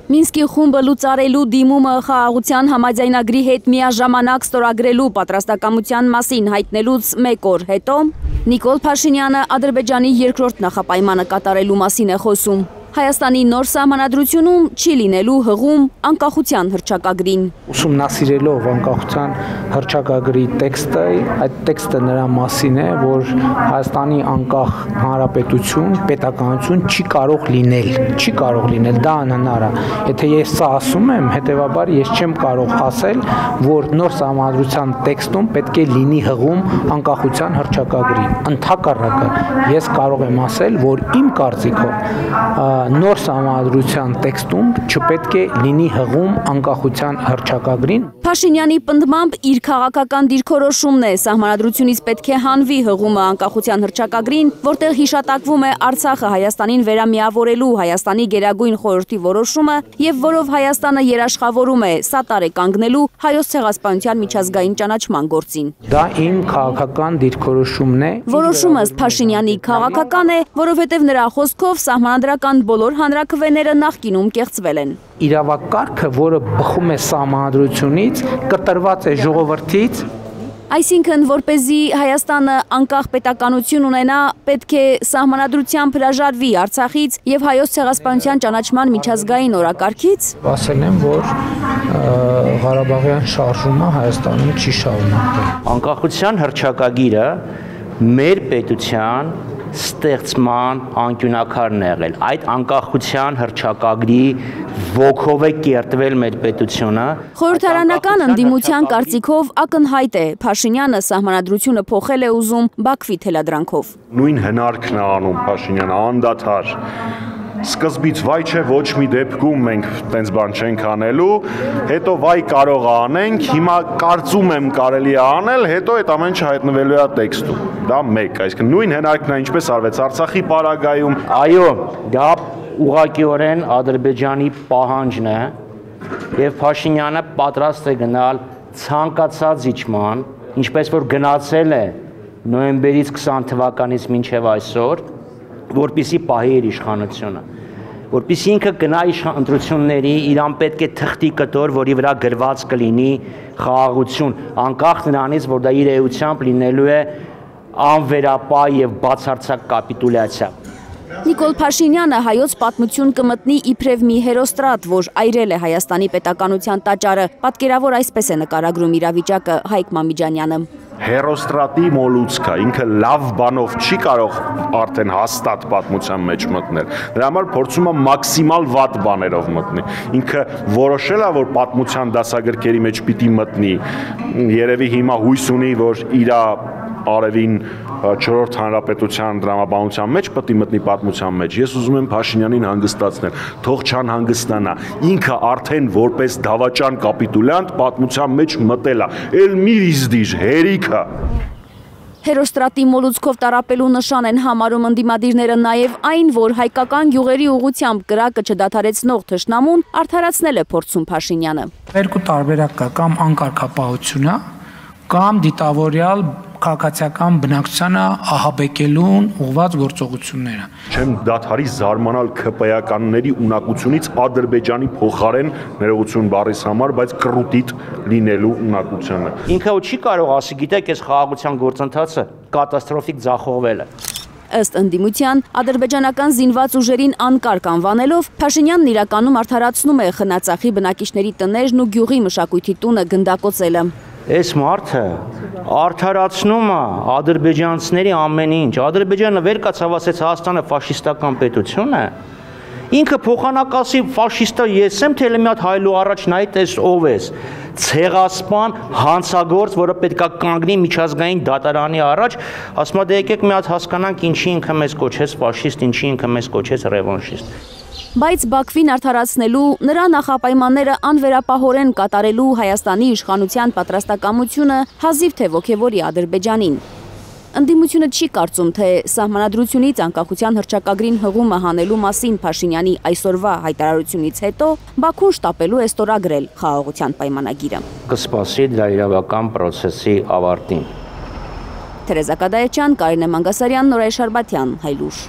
Մինսկի խումբը լուծարելու դիմումը խաղաղության համաձայնագրի հետ միաժամանակ ստորագրելու պատրաստակամության մասին հայտնելուց մեկ օր հետո Նիկոլ Փաշինյանը Ադրբեջանի երկրորդ նախապայմանը կատարելու մասին է խոսում։ Հայաստանի նոր սահմանադրությունում չի լինելու հղում անկախության հռչակագրին։ Ուսումնասիրելով անկախության հռչակագրի տեքստը, այդ տեքստը նրա մասին է, որ Հայաստանի անկախ հանրապետություն, պետականություն չի կարող լինել, դա անհնար է։ Եթե ես սա ասում եմ, հետևաբար ես չեմ կարող ասել, որ նոր սահմանադրության տեքստում պետք է լինի հղում անկախության հռչակագրի։ Ընդհակառակը, ես կարող եմ ասել, որ իմ կարծիքով նոր սահմանադրության տեքստում չպետք է լինի հղում անկախության հռչակագրին։ Փաշինյանի պնդմամբ իր քաղաքական դիրքորոշումն է սահմանադրությունից պետք է հանվի հղումը անկախության հռչակագրին, որտեղ հիշատակվում է Արցախը Հայաստանին վերամիավորելու Հայաստանի Գերագույն խորհրդի որոշումը եւ որով Հայաստանը երաշխավորում է սատար է կանգնելու Հայոց ցեղասպանության միջազգային ճանաչման գործին։ Դա իմ քաղաքական դիրքորոշումն է։ Որոշումը ըստ Փաշինյանի քաղաքական է, որովհետեւ նրա խոսքով սահմանադրական բոլոր հանրաքվեները նախկինում կեղծվել են։ Իրավակարգը, որը բխում է սահմանադրությունից, կտրված է ժողովրդից։ Այսինքն, որպեսզի Հայաստանը անկախ պետականություն ունենա, պետք է սահմանադրությամբ հրաժարվի Արցախից եւ Հայոց ցեղասպանության ճանաչման միջազգային օրակարգից։ Ասել եմ, որ Ղարաբաղյան շարժումը Հայաստանում չի շարունակվել։ Անկախության հռչակագիրը մեր պետության ստեղծման անկյունակարն է եղել։ Այդ անկախության հռչակագրի ոգով է կերտվել մեր պետությունը։ Խորհրդարանական ընդդիմության կարծիքով ակնհայտ է Փաշինյանը սահմանադրությունը փոխել է ուզում Բաքվի թելադրանքով։ Նույն հնարքն է անում Փաշինյանը անդադար։ Սկզբից վայ չէ, ոչ մի դեպքում մենք տենց բան չենք անելու, հետո վայ կարող անենք, հիմա կարծում եմ կարելի է անել, հետո այդ ամեն ինչը հայտնվելու է տեքստում։ Դա մեկ, այսինքն նույն հնարքն է ինչպես արվեց Արցախի պարագայում։ Այո, դա ուղղակիորեն Ադրբեջանի պահանջն է եւ Փաշինյանը պատրաստ է գնալ ցանկացած իջման, ինչպես որ գնացել է նոյեմբերից 20 թվականից մինչեւ այսօր, որպեսզի պահի իր իշխանությունը, որպեսզի ինքը գնա ընտրությունների, իրան պետք է թղթի կտոր, որի վրա գրված կլինի խաղաղություն, անկախ նրանից, որ դա իր էությամբ լինելու է անվերապահ եւ բացարձակ կապիտուլյացիա։ Նիկոլ Փաշինյանը հայոց պատմություն կմտնի իբրև մի հերոստրատ, որ այրել է Հայաստանի պետականության տաճարը, պատկերավոր այսպես է նկարագրում իրավիճակը Հայկ Մամիջանյանը։ Հերոստրատի մոլուցքա, ինքը լավ բանով չի կարող արդեն հաստատ պատմության մեջ մտնել։ Դրա համար փորձում է մաքսիմալ վատ բաներով մտնի։ Ինքը որոշել է, որ պատմության դասագրքերի մեջ պիտի մտնի։ Երևի հիմա հույս ունի, որ իր արևին 4-րդ հանրապետության դրամաբանության մեջ պետք է մտնի պատմության մեջ։ Ես ուզում եմ Փաշինյանին հանգստացնել, թող չանհանգստանա։ Ինքը արդեն որպես դավաճան կապիտուլյանտ պատմության մեջ մտել է։ Էլ մի իզդիժ հերիքա։ Հերոստրատի մոլուցքով տարապելու նշան են համարում ընդդիմադիրները նաև այն, որ հայկական գյուղերի ուղղությամբ կրակը չդադարեցնող թշնամուն արդարացնել է փորձում Փաշինյանը։ Երկու տարբերակ կա, կամ անկարգապահությունը, կամ դիտավորյալ քաղաքացիական բնակչությանը ահաբեկելուն ուղղված գործողությունները։ Չեմ դադարի զարմանալ ՔՊ-ականների ունակությունից Ադրբեջանի փոխարեն ներողություն բառիս համար, բայց կռուտիտ լինելու ունակությունը։ Ինքը չի կարող ասի, գիտեք, այս խաղաղության գործընթացը կատաստրոֆիկ ձախողվել է։ Ըստ ընդդիմության, ադրբեջանական զինված ուժերին անկարգ անվանելով, Փաշինյանն իրականում արդարացնում է Խնածախի բնակիչների տներն ու գյուղի մշակույթի տունը գնդակոծելը։ Այս մարդը արդարացնում է ադրբեջանցիների ամեն ինչ։ Ադրբեջանը վեր կացավ, ասեց Հայաստանը ֆաշիստական պետություն է։ Ինքը փոխանակասի ֆաշիստը ես եմ, թե մի հատ հայլու առաջ նայ տես ով ես։ Ցեղասպան, հանցագործ, որը պետքա կանգնի միջազգային դատարանի առաջ, ասում է դե եկեք մի հատ հասկանանք ինչի ինքը մեզ կոչեց ֆաշիստ, ինչի ինքը մեզ կոչեց ռևանշիստ։ Բայց Բաքվին արդարացնելու, նրա նախապայմանները անվերապահորեն կատարելու Հայաստանի իշխանության պատրաստակամությունը հազիվ թե ոգևորի Ադրբեջանին։ Ընդդիմությունը չի կարծում, թե սահմանադրությունից անկախության հռչակագրին հղումը հանելու մասին Փաշինյանի այսօրվա հայտարարությունից հետո Բաքուն շտապելու է ստորագրել խաղաղության պայմանագիրը։ Կսպասի դրա իրավական պրոցեսի ավարտին։ Թերեզա Կադայեչյան, Կարինե Մանգասարյան, Նորայր Շարբաթյան, Հայլուր։